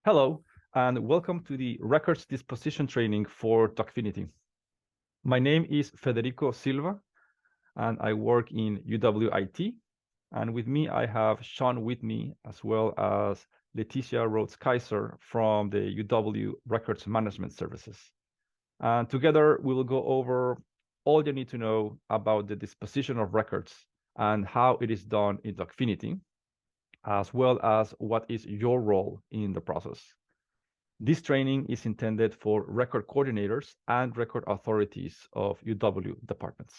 Hello, and welcome to the Records Disposition training for DocFinity. My name is Federico Silva, and I work in UWIT. And with me, I have Sean with me, as well as Leticia Rhodes-Kaiser from the UW Records Management Services. And together, we will go over all you need to know about the disposition of records and how it is done in DocFinity, as well as what is your role in the process. This training is intended for record coordinators and record authorities of UW departments.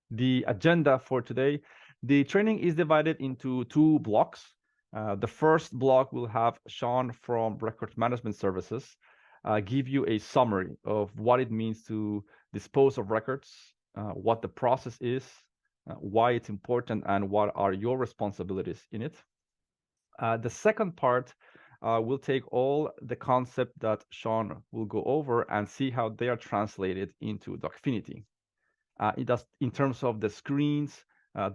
The agenda for today, the training is divided into two blocks. The first block will have Sean from Records Management Services give you a summary of what it means to dispose of records, what the process is, why it's important, and what are your responsibilities in it. The second part we'll take all the concept that Sean will go over and see how they are translated into DocFinity. It does in terms of the screens,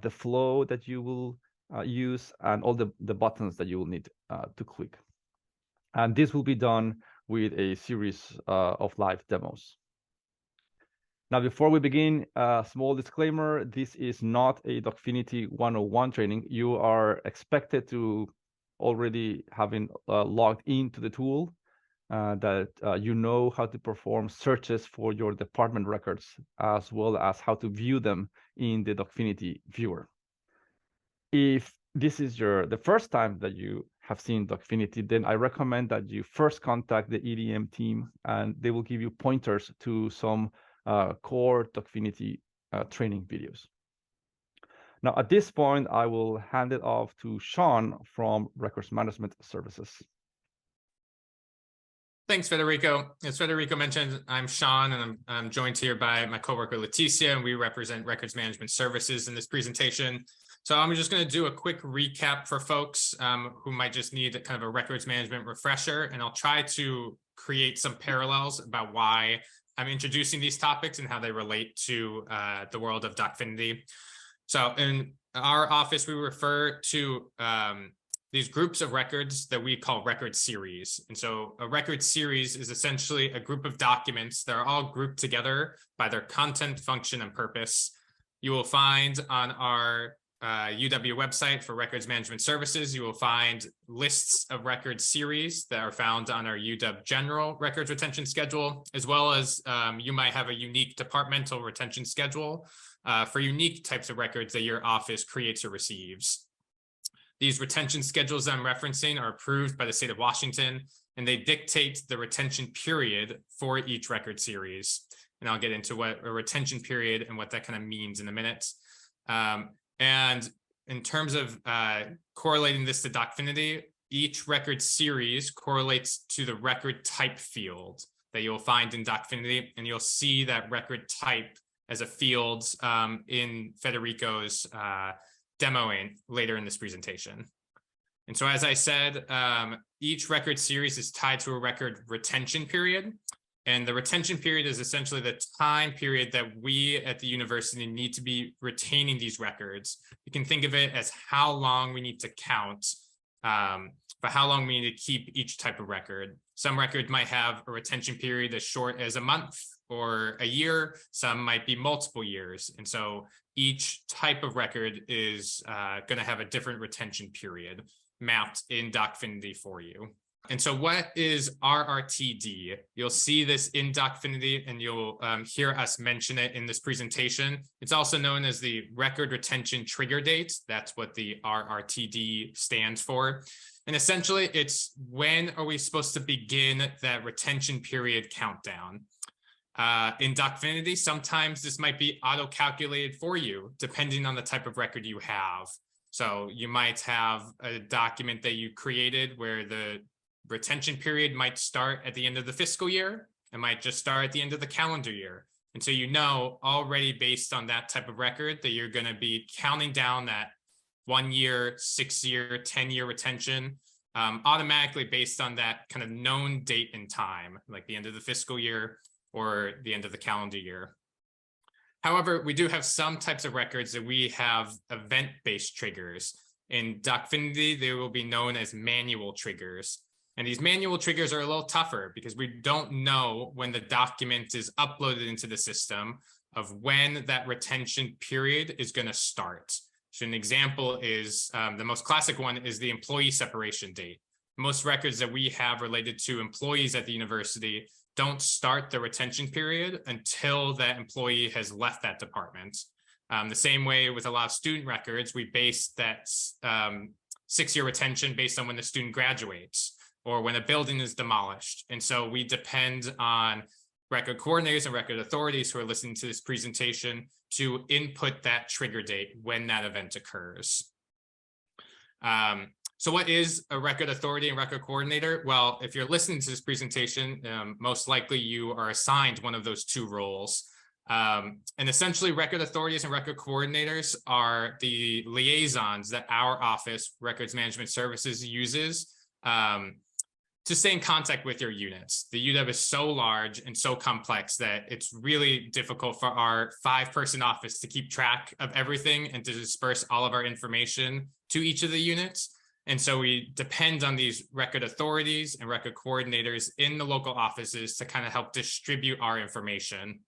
the flow that you will use, and all the buttons that you will need to click. And this will be done with a series of live demos. Now, before we begin, a small disclaimer, this is not a DocFinity 101 training. You are expected to already having logged into the tool, that you know how to perform searches for your department records, as well as how to view them in the DocFinity viewer. If this is the first time that you have seen DocFinity, then I recommend that you first contact the EDM team, and they will give you pointers to some core DocFinity training videos. Now, at this point, I will hand it off to Sean from Records Management Services. Thanks, Federico. As Federico mentioned, I'm Sean, and I'm joined here by my coworker, Leticia, and we represent Records Management Services in this presentation. So I'm just going to do a quick recap for folks who might just need kind of a records management refresher, and I'll try to create some parallels about why I'm introducing these topics and how they relate to the world of DocFinity. So in our office, we refer to these groups of records that we call record series. And so a record series is essentially a group of documents that are all grouped together by their content, function, and purpose. You will find on our UW website for Records Management Services, you will find lists of record series that are found on our UW General Records Retention Schedule, as well as you might have a unique departmental retention schedule for unique types of records that your office creates or receives. These retention schedules I'm referencing are approved by the state of Washington, and they dictate the retention period for each record series. And I'll get into what a retention period and what that kind of means in a minute. And in terms of correlating this to DocFinity, each record series correlates to the record type field that you'll find in DocFinity, and you'll see that record type as a field in Federico's demoing later in this presentation. And so, as I said, each record series is tied to a record retention period. And the retention period is essentially the time period that we at the university need to be retaining these records. You can think of it as how long we need to count for how long we need to keep each type of record. Some records might have a retention period as short as a month or a year. Some might be multiple years. And so each type of record is going to have a different retention period mapped in DocFinity for you. And so what is RRTD? You'll see this in DocFinity, and you'll hear us mention it in this presentation. It's also known as the Record Retention Trigger Date. That's what the RRTD stands for. And essentially, it's when are we supposed to begin that retention period countdown? In DocFinity, sometimes this might be auto-calculated for you, depending on the type of record you have. So you might have a document that you created where the retention period might start at the end of the fiscal year. It might just start at the end of the calendar year. And so you know already based on that type of record that you're going to be counting down that 1 year, 6 year, 10-year retention automatically based on that kind of known date and time, like the end of the fiscal year or the end of the calendar year. However, we do have some types of records that we have event-based triggers. In DocFinity, they will be known as manual triggers. And these manual triggers are a little tougher because we don't know when the document is uploaded into the system of when that retention period is going to start. So an example is the most classic one is the employee separation date. Most records that we have related to employees at the university don't start the retention period until that employee has left that department. The same way with a lot of student records, we base that 6-year retention based on when the student graduates or when a building is demolished. And so we depend on record coordinators and record authorities who are listening to this presentation to input that trigger date when that event occurs. So what is a record authority and record coordinator? Well, if you're listening to this presentation, most likely you are assigned one of those two roles. And essentially record authorities and record coordinators are the liaisons that our office, Records Management Services, uses to stay in contact with your units. The UW is so large and so complex that it's really difficult for our 5-person office to keep track of everything and to disperse all of our information to each of the units. And so we depend on these record authorities and record coordinators in the local offices to kind of help distribute our information.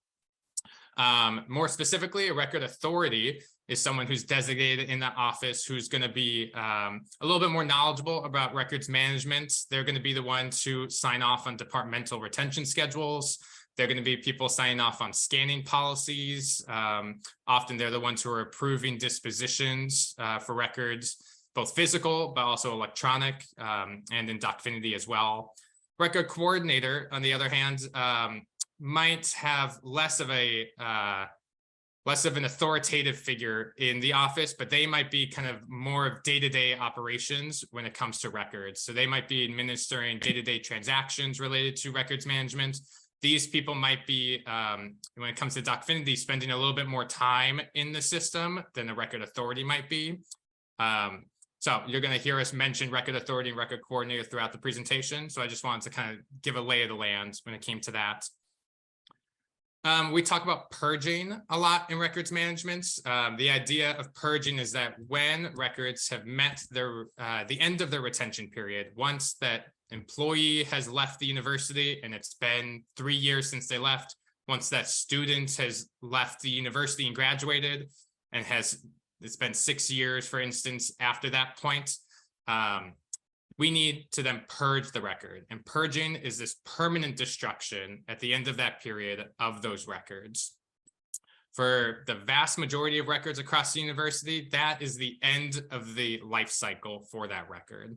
More specifically, a record authority is someone who's designated in that office who's going to be a little bit more knowledgeable about records management. They're going to be the ones who sign off on departmental retention schedules. They're going to be people signing off on scanning policies. Often they're the ones who are approving dispositions for records, both physical, but also electronic, and in DocFinity as well. Record coordinator, on the other hand, might have less of an authoritative figure in the office, but they might be kind of more of day-to-day operations when it comes to records. So they might be administering day-to-day transactions related to records management. These people might be, when it comes to DocFinity, spending a little bit more time in the system than a record authority might be. So you're going to hear us mention record authority and record coordinator throughout the presentation. So I just wanted to kind of give a lay of the land when it came to that. We talk about purging a lot in records management. The idea of purging is that when records have met their the end of their retention period, once that employee has left the university and it's been 3 years since they left, once that student has left the university and graduated and it's been 6 years, for instance, after that point, we need to then purge the record. And purging is this permanent destruction at the end of that period of those records. For the vast majority of records across the university, that is the end of the life cycle for that record.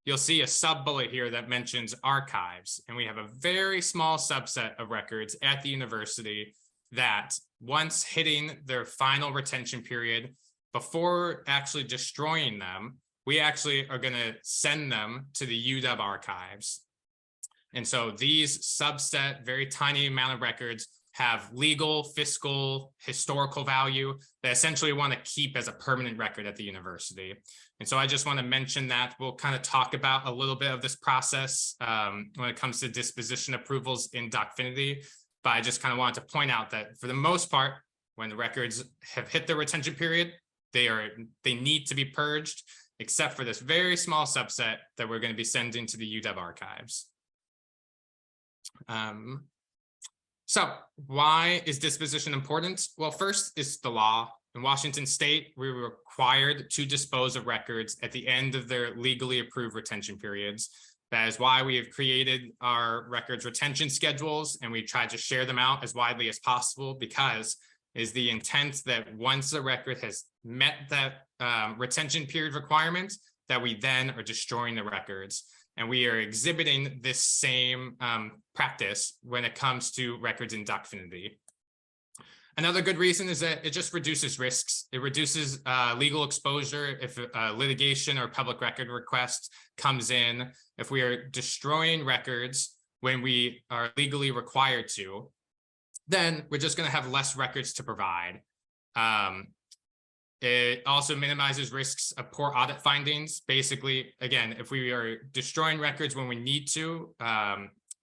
You'll see a sub-bullet here that mentions archives, and we have a very small subset of records at the university that once hitting their final retention period, before actually destroying them, we actually are going to send them to the UW archives. And so these subset, very tiny amount of records have legal, fiscal, historical value that essentially want to keep as a permanent record at the university. And so I just want to mention that. We'll kind of talk about a little bit of this process when it comes to disposition approvals in DocFinity. But I just kind of wanted to point out that for the most part, when the records have hit their retention period, they need to be purged, except for this very small subset that we're going to be sending to the UW archives. So why is disposition important? Well, first is the law. In Washington State, we were required to dispose of records at the end of their legally approved retention periods. That is why we have created our records retention schedules, and we tried to share them out as widely as possible, because is the intent that once a record has met that retention period requirement, that we then are destroying the records. And we are exhibiting this same practice when it comes to records in DocFinity. Another good reason is that it just reduces risks. It reduces legal exposure if litigation or public record request comes in. If we are destroying records when we are legally required to, then we're just going to have less records to provide. It also minimizes risks of poor audit findings. Basically, again, if we are destroying records when we need to,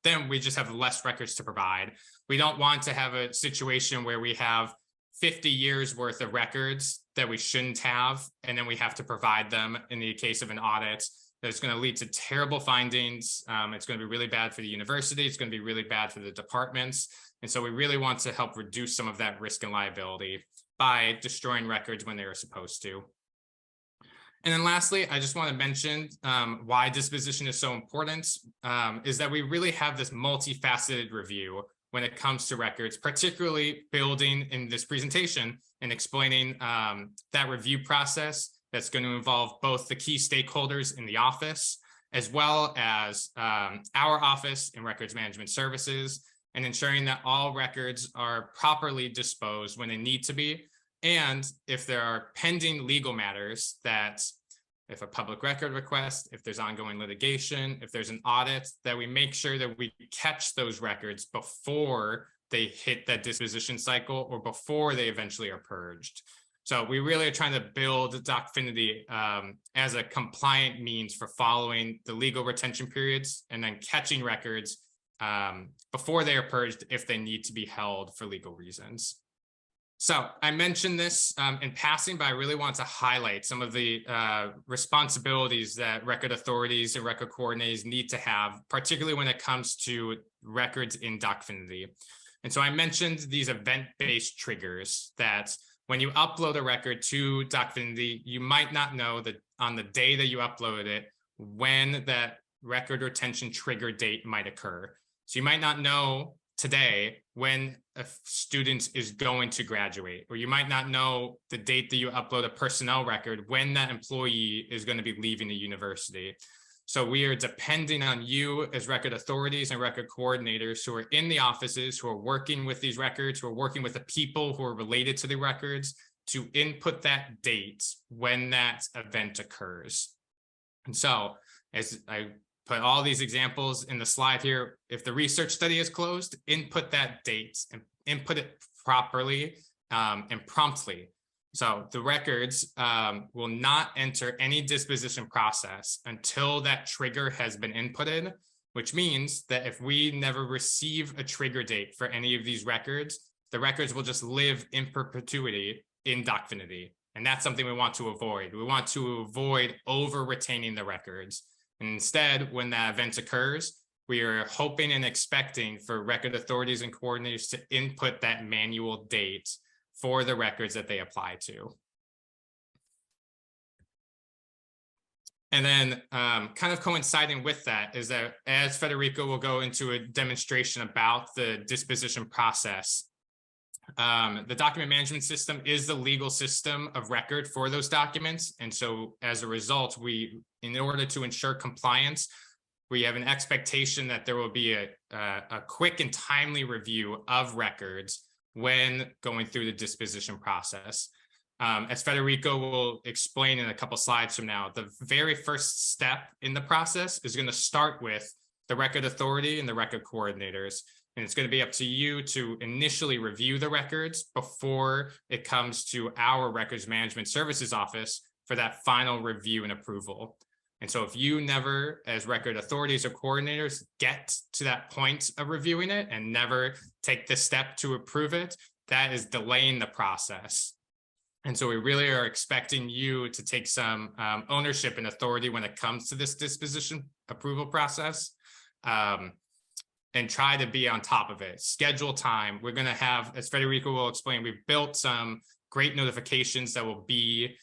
then we just have less records to provide. We don't want to have a situation where we have 50 years worth of records that we shouldn't have, and then we have to provide them in the case of an audit. That's going to lead to terrible findings. It's going to be really bad for the university. It's going to be really bad for the departments. And so we really want to help reduce some of that risk and liability by destroying records when they are supposed to. And then lastly, I just want to mention why disposition is so important, is that we really have this multifaceted review when it comes to records, particularly building in this presentation and explaining that review process that's going to involve both the key stakeholders in the office, as well as our office in records management services, and ensuring that all records are properly disposed when they need to be. And if there are pending legal matters, that if a public record request, if there's ongoing litigation, if there's an audit, that we make sure that we catch those records before they hit that disposition cycle or before they eventually are purged. So we really are trying to build DocFinity as a compliant means for following the legal retention periods and then catching records before they are purged if they need to be held for legal reasons. So I mentioned this in passing, but I really want to highlight some of the responsibilities that record authorities and record coordinators need to have, particularly when it comes to records in DocFinity. And so I mentioned these event-based triggers that when you upload a record to DocFinity, you might not know that on the day that you uploaded it, when that record retention trigger date might occur. So you might not know today when a student is going to graduate, or you might not know the date that you upload a personnel record when that employee is going to be leaving the university. So we are depending on you as record authorities and record coordinators who are in the offices, who are working with these records, who are working with the people who are related to the records, to input that date when that event occurs. And so as I put all these examples in the slide here, if the research study is closed, input that date and input it properly and promptly. So the records will not enter any disposition process until that trigger has been inputted, which means that if we never receive a trigger date for any of these records, the records will just live in perpetuity in DocFinity. And that's something we want to avoid. We want to avoid over-retaining the records. And instead, when that event occurs, we are hoping and expecting for record authorities and coordinators to input that manual date for the records that they apply to. And then kind of coinciding with that is that as Federico will go into a demonstration about the disposition process, the document management system is the legal system of record for those documents. And so as a result, in order to ensure compliance, we have an expectation that there will be a quick and timely review of records when going through the disposition process. As Federico will explain in a couple slides from now, the very first step in the process is going to start with the record authority and the record coordinators. And it's going to be up to you to initially review the records before it comes to our records management services office for that final review and approval. And so if you never, as record authorities or coordinators, get to that point of reviewing it and never take the step to approve it, that is delaying the process. And so we really are expecting you to take some ownership and authority when it comes to this disposition approval process, and try to be on top of it. Schedule time. We're going to have, as Federico will explain, we've built some great notifications that will be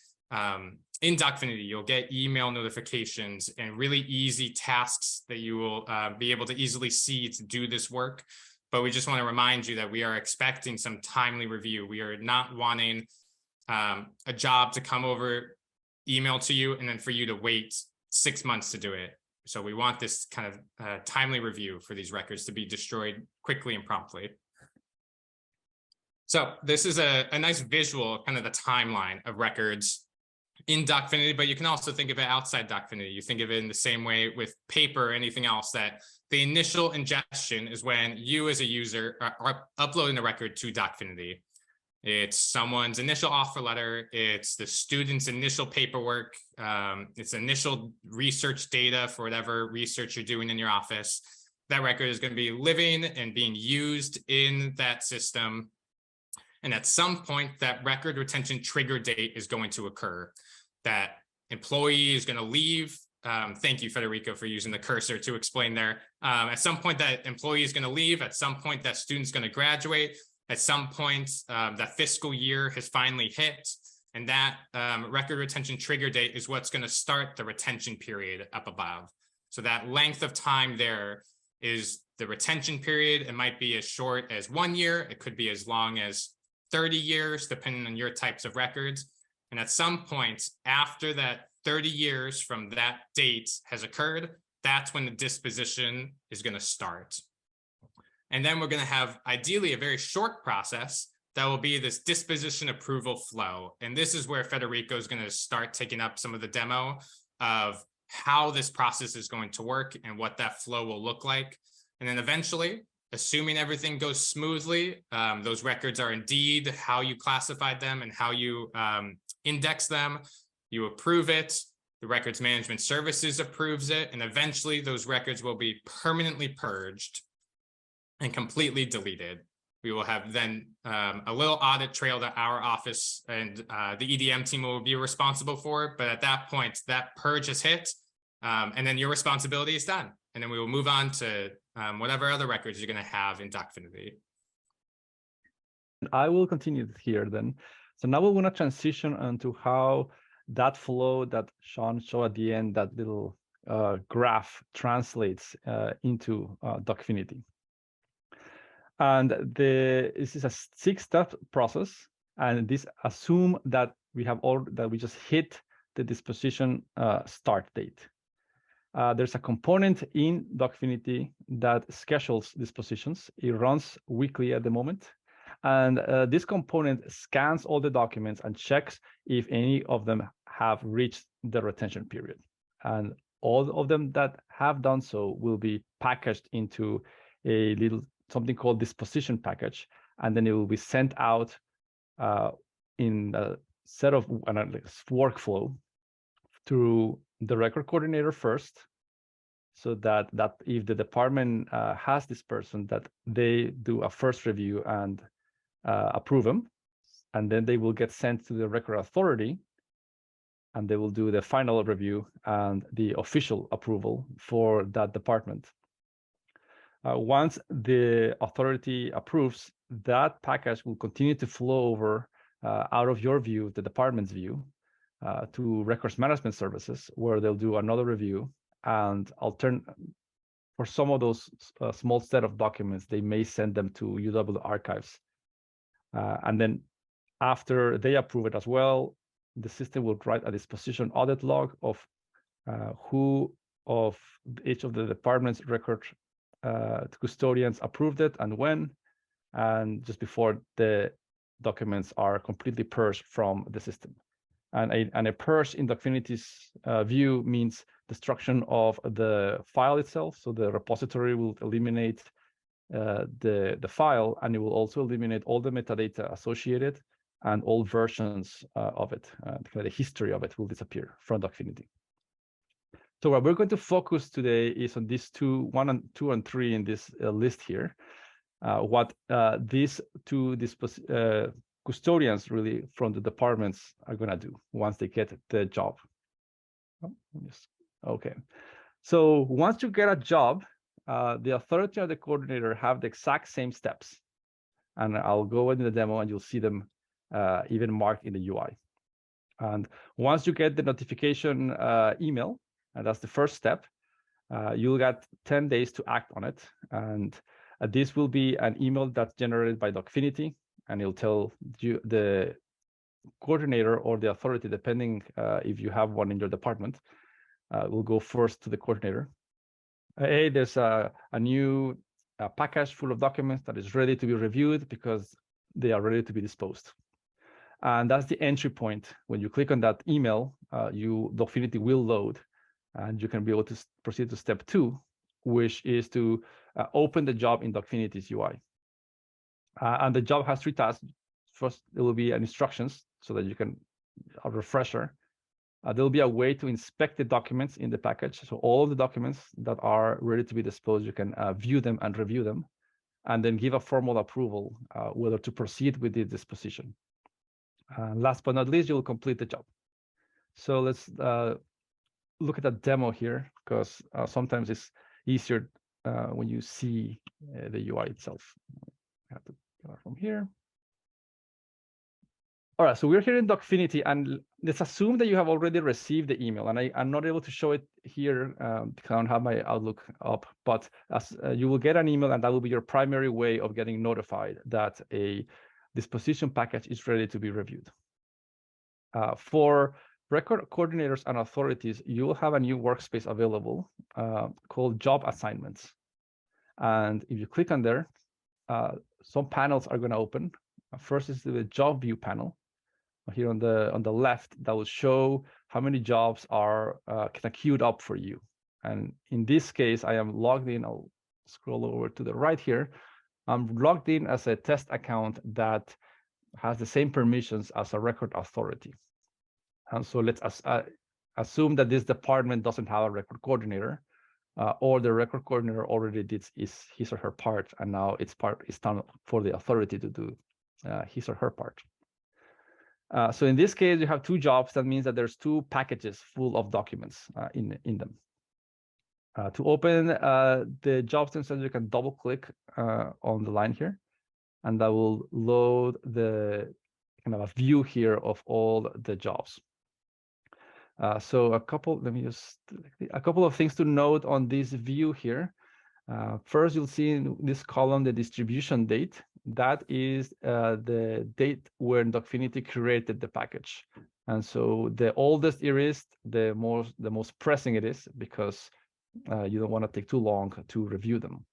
in DocFinity. You'll get email notifications and really easy tasks that you will be able to easily see to do this work. But we just want to remind you that we are expecting some timely review. We are not wanting a job to come over, email to you, and then for you to wait 6 months to do it. So we want this kind of timely review for these records to be destroyed quickly and promptly. So this is a nice visual, kind of the timeline of records in DocFinity, but you can also think of it outside DocFinity. You think of it in the same way with paper or anything else, that the initial ingestion is when you as a user are uploading the record to DocFinity. It's someone's initial offer letter, it's the student's initial paperwork, it's initial research data for whatever research you're doing in your office. That record is going to be living and being used in that system. And at some point, that record retention trigger date is going to occur. That employee is going to leave. Thank you, Federico, for using the cursor to explain there. At some point, that employee is going to leave. At some point, that student's going to graduate. At some point, that fiscal year has finally hit. And that record retention trigger date is what's going to start the retention period up above. So that length of time there is the retention period. It might be as short as 1 year. It could be as long as 30 years, depending on your types of records. And at some point after that 30 years from that date has occurred, that's when the disposition is going to start. And then we're going to have ideally a very short process that will be this disposition approval flow. And this is where Federico is going to start taking up some of the demo of how this process is going to work and what that flow will look like. And then eventually, assuming everything goes smoothly, those records are indeed how you classified them and how you index them, you approve it, the records management services approves it, and eventually those records will be permanently purged and completely deleted. We will have then a little audit trail that our office and the EDM team will be responsible for. But at that point, that purge has hit, and then your responsibility is done. And then we will move on to whatever other records you're going to have in DocFinity. I will continue here then. So now we're going to transition into how that flow that Sean showed at the end, that little graph translates into DocFinity. And this is a 6-step process, and this assume that we just hit the disposition start date. There's a component in DocFinity that schedules dispositions. It runs weekly at the moment. And this component scans all the documents and checks if any of them have reached the retention period. And all of them that have done so will be packaged into a little something called disposition package, and then it will be sent out in a set of workflow through the record coordinator first, so that if the department has this person, that they do a first review and approve them, and then they will get sent to the record authority, and they will do the final review and the official approval for that department. Once the authority approves, that package will continue to flow over out of your view, the department's view, to records management services, where they'll do another review. And for some of those small set of documents, they may send them to UW archives. And then after they approve it as well, the system will write a disposition audit log of who of each of the department's record custodians approved it and when, and just before the documents are completely purged from the system. And a purge in DocFinity's view means destruction of the file itself. So the repository will eliminate the file, and it will also eliminate all the metadata associated and all versions of it. The history of it will disappear from DocFinity. So what we're going to focus today is on these 1, 2, and 3 in this list here. What these two custodians really from the departments are going to do once they get the job. Okay. So once you get a job, the authority and the coordinator have the exact same steps. And I'll go into the demo and you'll see them even marked in the UI. And once you get the notification email, and that's the first step, you'll get 10 days to act on it. And this will be an email that's generated by DocFinity, and it'll tell you the coordinator or the authority, depending if you have one in your department, will go first to the coordinator. Hey, there's a new package full of documents that is ready to be reviewed because they are ready to be disposed. And that's the entry point. When you click on that email, DocFinity will load, and you can be able to proceed to step 2, which is to open the job in DocFinity's UI. And the job has 3 tasks. First, there will be an instructions so that you can, a refresher. There will be a way to inspect the documents in the package. So all of the documents that are ready to be disposed, you can view them and review them. and then give a formal approval whether to proceed with the disposition. Last but not least, you'll complete the job. So let's look at a demo here, because sometimes it's easier when you see the UI itself. I have to go from here. All right, so we're here in DocFinity, and let's assume that you have already received the email. And I'm not able to show it here because I don't have my Outlook up, but as you will get an email, and that will be your primary way of getting notified that a disposition package is ready to be reviewed. For record coordinators and authorities, you will have a new workspace available called Job Assignments. And if you click on there, some panels are going to open. First is the Job View panel. Here on the left, that will show how many jobs are kind of queued up for you. And in this case, I am logged in. I'll scroll over to the right here. I'm logged in as a test account that has the same permissions as a record authority. And so let's assume that this department doesn't have a record coordinator, or the record coordinator already did his or her part, and now it's time for the authority to do his or her part. So in this case, you have two jobs. That means that there's two packages full of documents in them. To open the jobs themselves, you can double click on the line here, and that will load the kind of a view here of all the jobs. So a couple of things to note on this view here. First, you'll see in this column the distribution date. That is the date when DocFinity created the package. And so the oldest it is, the most pressing it is, because you don't want to take too long to review them.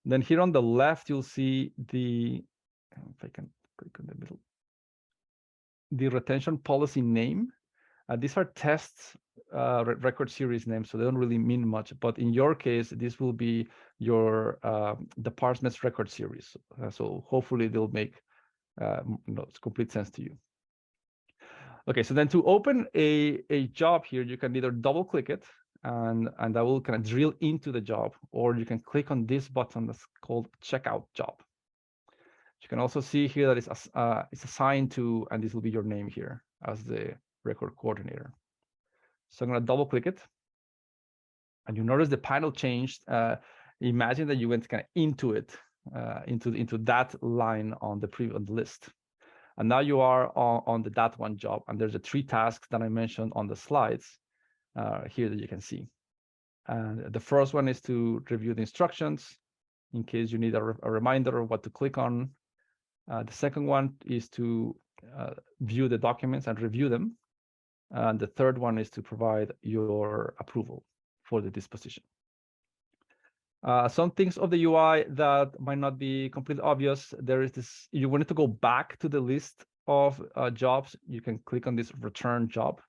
Then here on the left, you'll see if I can click on the middle, the retention policy name. These are tests record series names, so they don't really mean much. But in your case, this will be your department's record series. So hopefully they'll make complete sense to you. Okay, so then to open a job here, you can either double click it, and that will kind of drill into the job, or you can click on this button that's called Checkout Job. You can also see here that it's assigned to, and this will be your name here as the record coordinator. So I'm going to double click it, and you notice the panel changed. Imagine that you went kind of into it, into that line on the list, and now you are on that one job. And there's the 3 tasks that I mentioned on the slides here that you can see. And the first one is to review the instructions in case you need a reminder of what to click on. The second one is to view the documents and review them. And the third one is to provide your approval for the disposition. Some things of the UI that might not be completely obvious. There is this, if you wanted to go back to the list of jobs, you can click on this return job.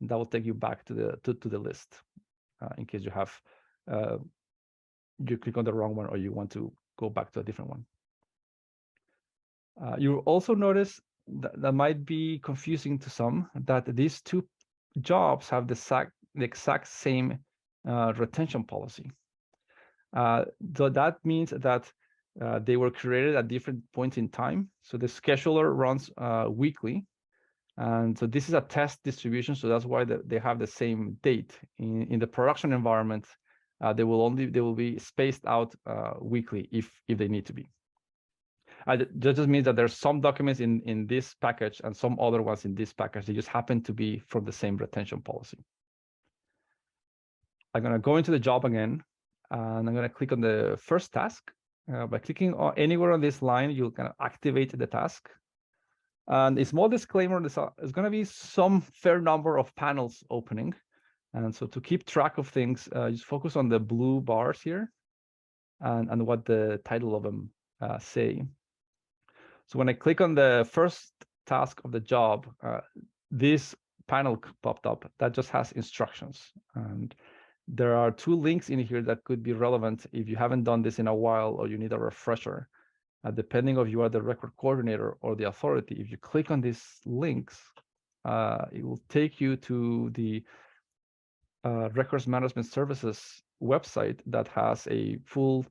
And that will take you back to the list in case you have you click on the wrong one or you want to go back to a different one. You also notice that might be confusing to some, that these two jobs have the exact same retention policy. So that means that they were created at different points in time. So the scheduler runs weekly. And so this is a test distribution. So that's why they have the same date. In the production environment, they will be spaced out weekly if they need to be. That just means that there's some documents in this package and some other ones in this package. They just happen to be from the same retention policy. I'm going to go into the job again, and I'm going to click on the first task. By clicking anywhere on this line, you'll kind of activate the task. And a small disclaimer, there's going to be some fair number of panels opening. And so to keep track of things, just focus on the blue bars here and what the title of them say. So when I click on the first task of the job, this panel popped up that just has instructions. And there are 2 links in here that could be relevant if you haven't done this in a while or you need a refresher. Depending if you are the record coordinator or the authority, if you click on these links, it will take you to the Records Management Services website that has a full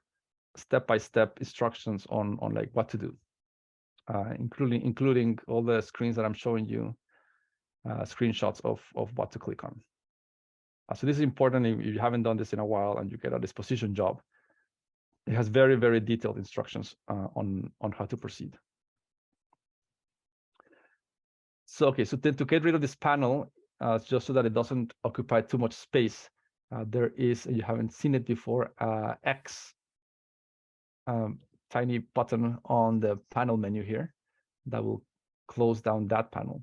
step-by-step instructions on like what to do, including all the screens that I'm showing you, screenshots of what to click on. So this is important if you haven't done this in a while and you get a disposition job. It has very, very detailed instructions on how to proceed. So, okay, so then to get rid of this panel, just so that it doesn't occupy too much space, there is, you haven't seen it before, X tiny button on the panel menu here that will close down that panel.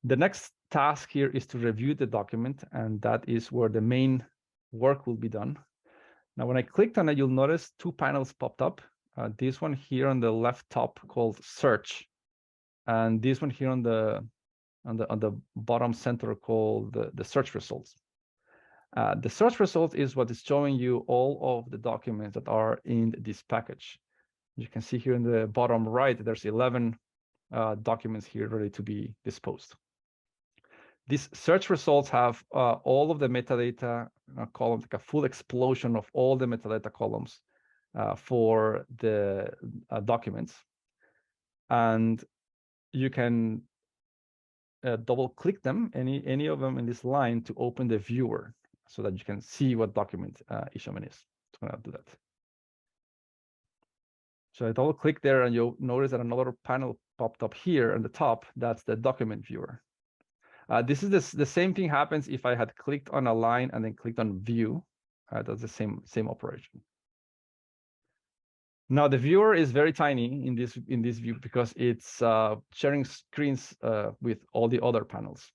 The next task here is to review the document, and that is where the main work will be done. Now, when I clicked on it, you'll notice two panels popped up. This one here on the left top called Search, and this one here on the bottom center called the Search Results. The search result is what is showing you all of the documents that are in this package. You can see here in the bottom right, there's 11 documents here ready to be disposed. These search results have all of the metadata columns, like a full explosion of all the metadata columns for the documents. And you can double click them, any of them in this line, to open the viewer so that you can see what document each of them is. So I'm going to do that. So I double click there and you'll notice that another panel popped up here on the top. That's the document viewer. This is the same thing happens if I had clicked on a line and then clicked on view. That's the same operation. Now the viewer is very tiny in this view because it's sharing screens with all the other panels.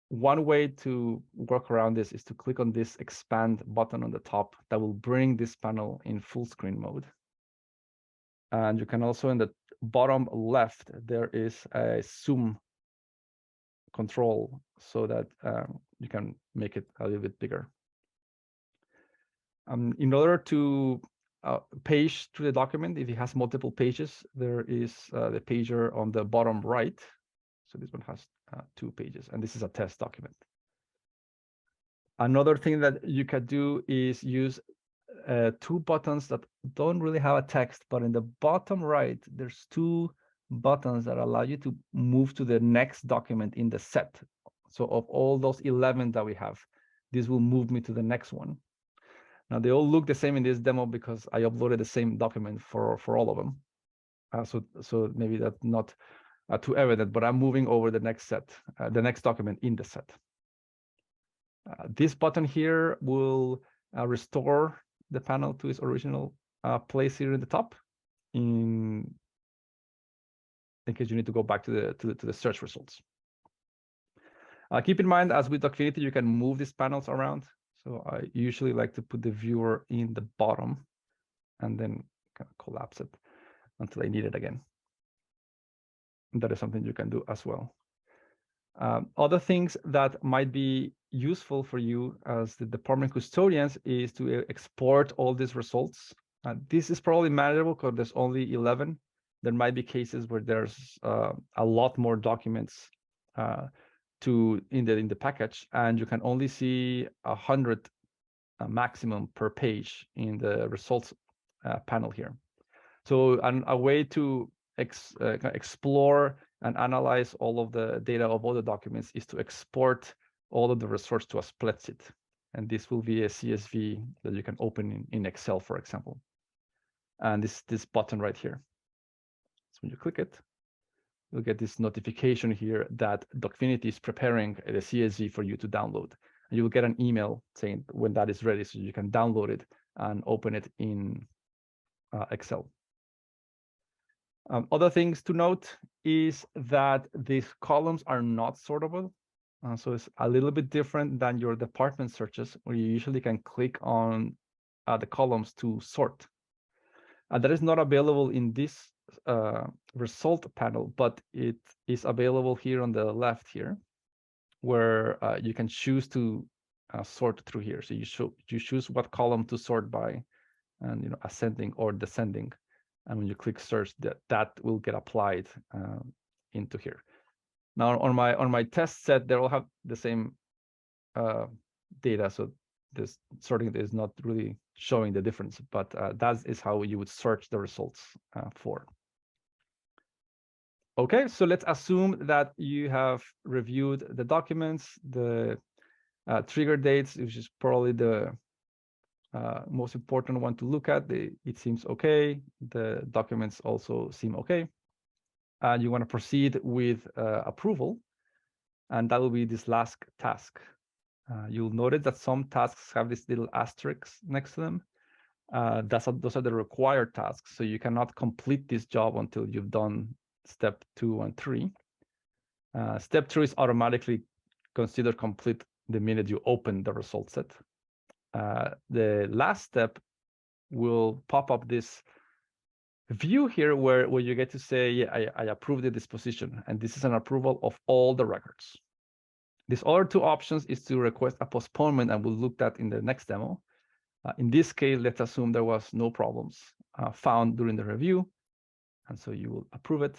One way to work around this is to click on this expand button on the top that will bring this panel in full screen mode. And you can also, in the bottom left, there is a zoom control so that you can make it a little bit bigger. In order to page to the document, if it has multiple pages, there is the pager on the bottom right. So this one has 2 pages, and this is a test document. Another thing that you can do is use 2 buttons that don't really have a text, but in the bottom right, there's 2 buttons that allow you to move to the next document in the set. So of all those 11 that we have, this will move me to the next one. Now they all look the same in this demo because I uploaded the same document for all of them. So maybe that's not too evident, but I'm moving over the next set, the next document in the set. This button here will restore the panel to its original place here in the top, in case you need to go back to the search results. Keep in mind, as with DocFinity, you can move these panels around. So I usually like to put the viewer in the bottom and then kind of collapse it until I need it again. And that is something you can do as well. Other things that might be useful for you as the department custodians is to export all these results. This is probably manageable because there's only 11. There might be cases where there's a lot more documents in the package, and you can only see 100 maximum per page in the results panel here. So a way to explore and analyze all of the data of all the documents is to export all of the results to a spreadsheet. And this will be a CSV that you can open in Excel, for example. And this button right here. So when you click it, you'll get this notification here that DocFinity is preparing the CSV for you to download. And you'll get an email saying when that is ready, so you can download it and open it in Excel. Other things to note is that these columns are not sortable. So it's a little bit different than your department searches, where you usually can click on the columns to sort. That is not available in this result panel, but it is available here on the left here, where you can choose to sort through here. So you choose what column to sort by, and ascending or descending. And when you click search, that will get applied into here. Now on my test set, they all have the same data, so this sorting is not really showing the difference, but that is how you would search the results for. Okay, so let's assume that you have reviewed the documents, the trigger dates, which is probably the most important one to look at. It seems okay. The documents also seem okay. You want to proceed with approval, and that will be this last task. You'll notice that some tasks have this little asterisk next to them. Those are the required tasks, so you cannot complete this job until you've done step 2 and 3. Step 3 is automatically considered complete the minute you open the result set. The last step will pop up this view here where you get to say, yeah, I approve the disposition, and this is an approval of all the records. These other two options is to request a postponement, and we'll look at in the next demo. In this case, let's assume there was no problems found during the review, and so you will approve it.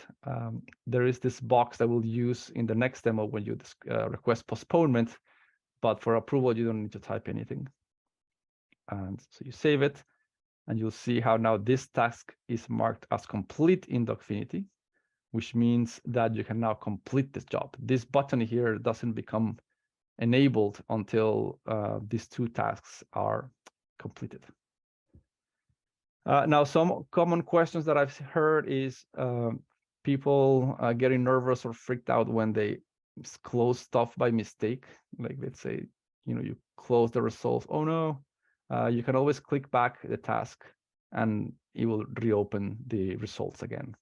There is this box that we'll use in the next demo when you request postponement, but for approval, you don't need to type anything. And so you save it, and you'll see how now this task is marked as complete in DocFinity, which means that you can now complete this job. This button here doesn't become enabled until these two tasks are completed. Now, some common questions that I've heard is people getting nervous or freaked out when they close stuff by mistake. Like, let's say, you close the results. Oh no, you can always click back the task and it will reopen the results again.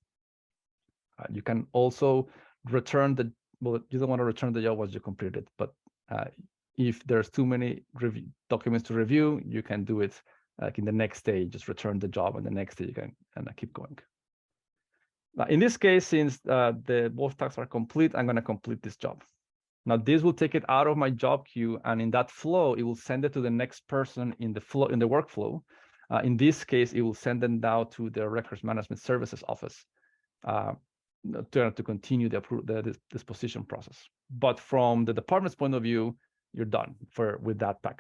You can also return well, you don't want to return the job once you complete it, but if there's too many documents to review, you can do it like in the next day, just return the job, and the next day you can keep going. Now, in this case, since both tasks are complete, I'm going to complete this job. Now, this will take it out of my job queue, and in that flow, it will send it to the next person in the workflow. In this case, it will send them down to the Records Management Services office to continue the disposition process. But from the department's point of view, you're done with that package.